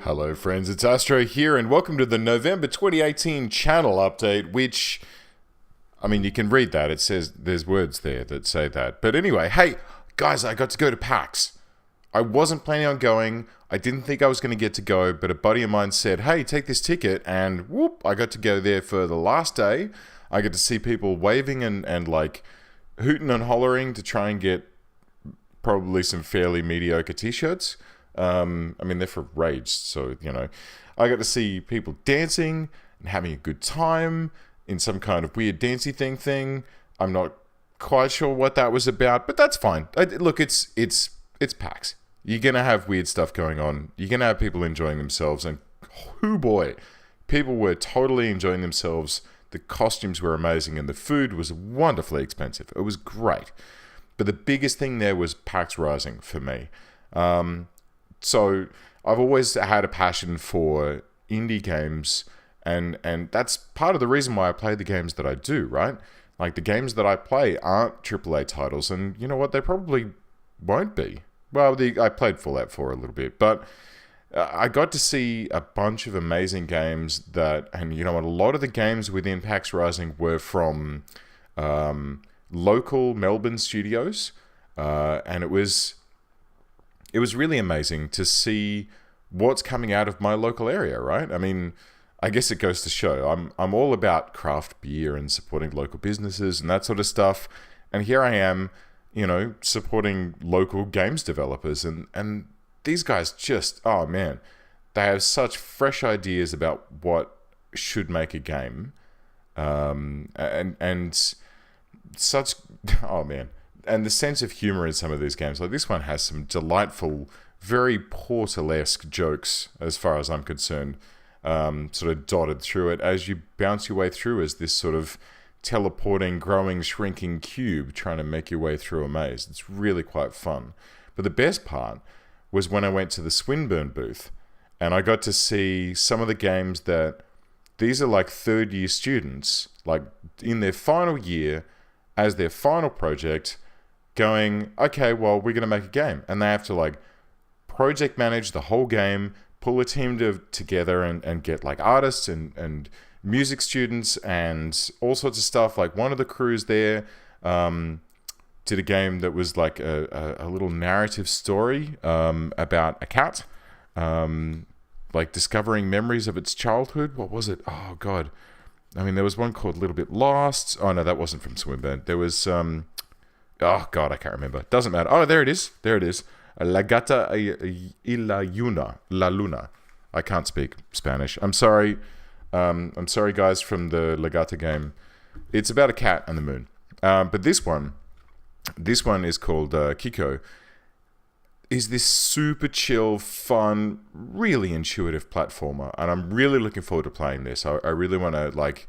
Hello friends, it's Astro here and welcome to the November 2018 channel update, which, I mean, you can read that. It says, there's words there that say that. But anyway, hey, guys, I got to go to Pax. I wasn't planning on going. I didn't think I was going to get to go, but a buddy of mine said, hey, take this ticket, and whoop, I got to go there for the last day. I get to see people waving and like hooting and hollering to try and get probably some fairly mediocre t-shirts. I mean, they're for Rage, so, you know, I got to see people dancing and having a good time in some kind of weird dancey thing. I'm not quite sure what that was about, but that's fine. Look, it's PAX. You're going to have weird stuff going on. You're going to have people enjoying themselves, and oh boy, people were totally enjoying themselves. The costumes were amazing, and the food was wonderfully expensive. It was great. But the biggest thing there was PAX Rising for me. So I've always had a passion for indie games, and that's part of the reason why I play the games that I do, right? Like, the games that I play aren't AAA titles, and you know what? They probably won't be. Well, I played Fallout 4 a little bit, but I got to see a bunch of amazing games and you know what? A lot of the games within PAX Rising were from local Melbourne studios, and it was really amazing to see what's coming out of my local area, right? I mean, I guess it goes to show I'm all about craft beer and supporting local businesses and that sort of stuff. And here I am, you know, supporting local games developers, and these guys just, oh man, they have such fresh ideas about what should make a game, and such, oh man. And the sense of humor in some of these games, like this one has some delightful, very Portal-esque jokes, as far as I'm concerned, sort of dotted through it as you bounce your way through as this sort of teleporting, growing, shrinking cube trying to make your way through a maze. It's really quite fun. But the best part was when I went to the Swinburne booth and I got to see some of the games that these are like third-year students, like in their final year, as their final project, going, okay, well, we're going to make a game. And they have to like project manage the whole game, pull a team together and get like artists and music students and all sorts of stuff. Like one of the crews there did a game that was like a little narrative story about a cat, like discovering memories of its childhood. What was it? Oh, God. I mean, there was one called Little Bit Lost. Oh, no, that wasn't from Swinburne. There was, oh, God, I can't remember. Doesn't matter. Oh, there it is. La Gata y La Luna. I can't speak Spanish. I'm sorry. I'm sorry, guys, from the La Gata game. It's about a cat and the moon. But this one is called Kiko. Is this super chill, fun, really intuitive platformer. And I'm really looking forward to playing this. I really want to, like,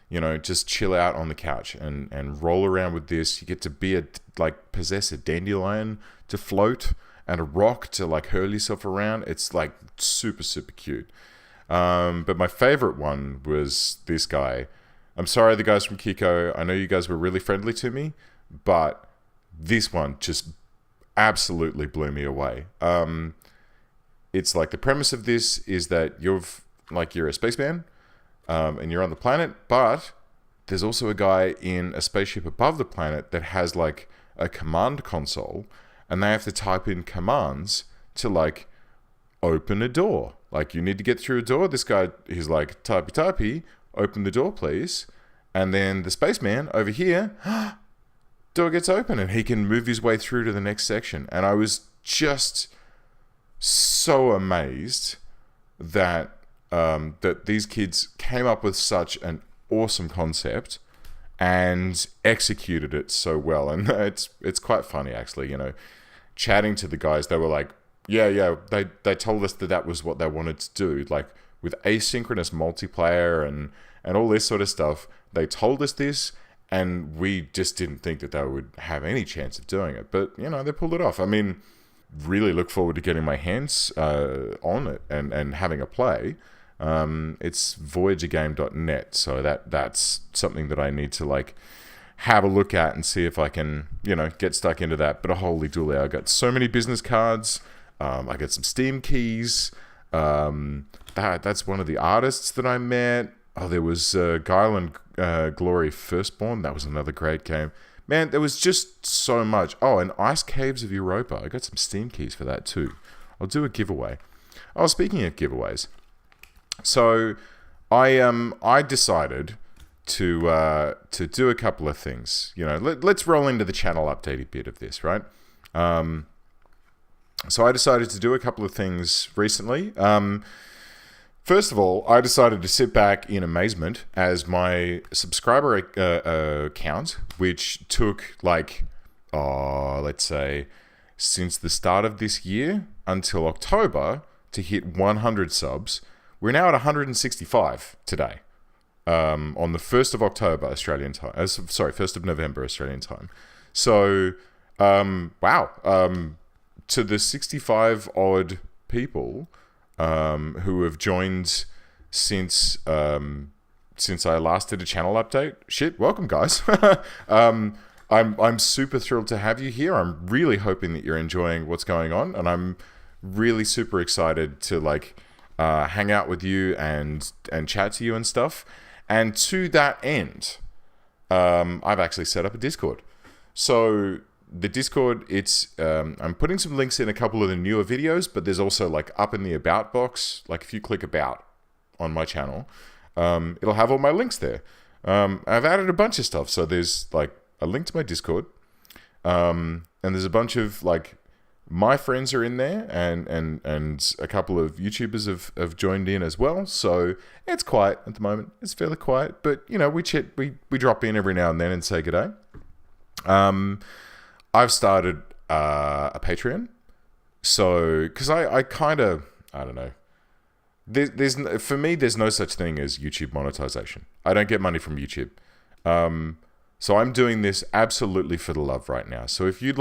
you know, just chill out on the couch and roll around with this. You get to possess a dandelion to float and a rock to, like, hurl yourself around. It's, like, super, super cute. But my favorite one was this guy. I'm sorry, the guys from Kiko. I know you guys were really friendly to me, but this one just absolutely blew me away. It's like the premise of this is that you're a spaceman, and you're on the planet, but there's also a guy in a spaceship above the planet that has like a command console, and they have to type in commands to like open a door. Like, you need to get through a door. This guy, he's like, typey, open the door, please. And then the spaceman over here, door gets open and he can move his way through to the next section. And I was just so amazed that that these kids came up with such an awesome concept and executed it so well. And it's quite funny, actually, you know, chatting to the guys. They were like, yeah, they told us that was what they wanted to do, like with asynchronous multiplayer and all this sort of stuff. They told us this, and we just didn't think that they would have any chance of doing it. But, you know, they pulled it off. I mean, really look forward to getting my hands on it and having a play. It's voyagergame.net, so that's something that I need to, like, have a look at and see if I can, you know, get stuck into that. But holy dooly, I got so many business cards. I got some Steam keys. That's one of the artists that I met. Oh, there was Guile and Glory Firstborn. That was another great game. Man, there was just so much. Oh, and Ice Caves of Europa. I got some Steam keys for that too. I'll do a giveaway. Oh, speaking of giveaways, so I decided to do a couple of things. You know, let's roll into the channel update bit of this, right? So I decided to do a couple of things recently. First of all, I decided to sit back in amazement as my subscriber count, which took let's say, since the start of this year until October to hit 100 subs. We're now at 165 today, on the 1st of October Australian time. 1st of November Australian time. So, wow. To the 65 odd people who have joined since I last did a channel update. Shit, welcome guys. I'm super thrilled to have you here. I'm really hoping that you're enjoying what's going on, and I'm really super excited to hang out with you and chat to you and stuff. And to that end, I've actually set up a Discord. So the Discord, I'm putting some links in a couple of the newer videos, but there's also up in the about box, if you click about on my channel, it'll have all my links there. I've added a bunch of stuff. So there's a link to my Discord, and there's a bunch of my friends are in there, and a couple of YouTubers have joined in as well. So it's quiet at the moment. It's fairly quiet, but we drop in every now and then and say good day. I've started a Patreon, so because I kind of, I don't know. For me, there's no such thing as YouTube monetization. I don't get money from YouTube, so I'm doing this absolutely for the love right now. So if you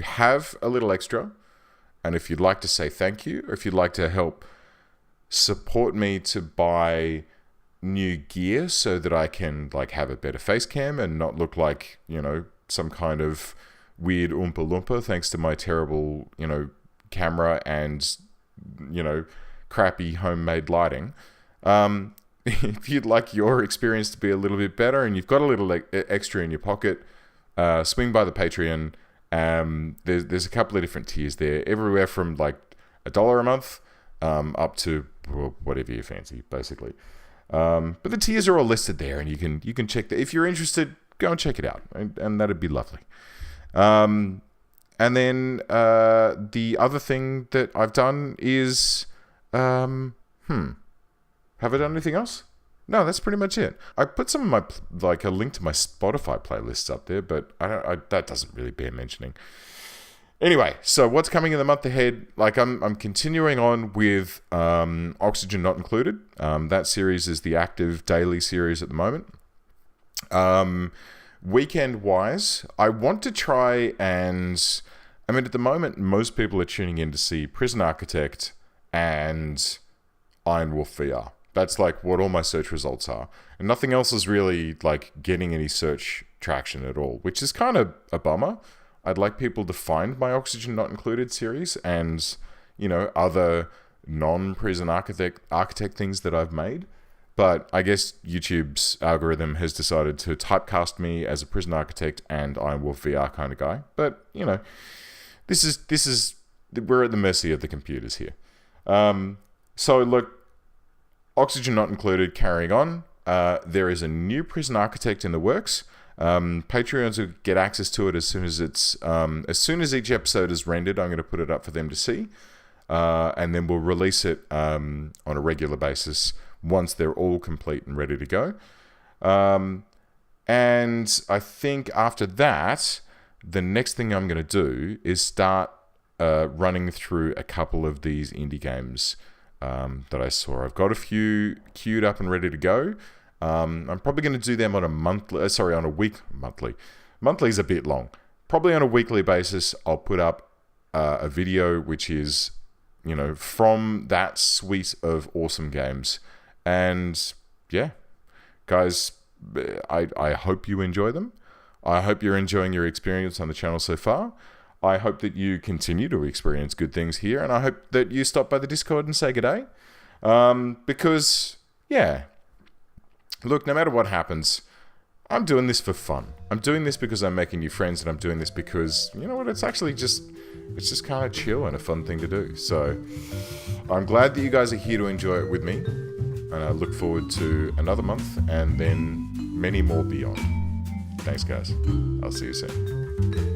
have a little extra, and if you'd like to say thank you, or if you'd like to help support me to buy new gear so that I can have a better face cam and not look like some kind of weird Oompa Loompa thanks to my terrible, camera and, crappy homemade lighting. If you'd like your experience to be a little bit better and you've got a little extra in your pocket, swing by the Patreon. There's a couple of different tiers there, everywhere from $1 a month up to whatever you fancy, basically. But the tiers are all listed there, and you can check that. If you're interested, go and check it out, and that'd be lovely. And then the other thing that I've done is, have I done anything else? No, that's pretty much it. I put some of my a link to my Spotify playlists up there, but that doesn't really bear mentioning. Anyway, so what's coming in the month ahead? I'm continuing on with Oxygen Not Included. That series is the active daily series at the moment. Weekend-wise, I want to try and... at the moment, most people are tuning in to see Prison Architect and Iron Wolf VR. That's what all my search results are. And nothing else is really getting any search traction at all, which is kind of a bummer. I'd like people to find my Oxygen Not Included series and, other non-Prison Architect things that I've made. But I guess YouTube's algorithm has decided to typecast me as a Prison Architect and Iron Wolf VR kind of guy. But, this is we're at the mercy of the computers here. So look, Oxygen Not Included, carrying on. There is a new Prison Architect in the works. Patreons will get access to it as soon as each episode is rendered. I'm going to put it up for them to see, and then we'll release it on a regular basis once they're all complete and ready to go. And I think after that, the next thing I'm going to do is start running through a couple of these indie games that I saw. I've got a few queued up and ready to go. I'm probably going to do them on a monthly. Monthly is a bit long. Probably on a weekly basis, I'll put up a video which is, from that suite of awesome games. And yeah, guys, I hope you enjoy them. I hope you're enjoying your experience on the channel so far. I hope that you continue to experience good things here, and I hope that you stop by the Discord and say g'day. Because, yeah, look, no matter what happens, I'm doing this for fun. I'm doing this because I'm making new friends, and I'm doing this because, you know what, it's just kind of chill and a fun thing to do. So I'm glad that you guys are here to enjoy it with me, and I look forward to another month and then many more beyond. Thanks, guys. I'll see you soon.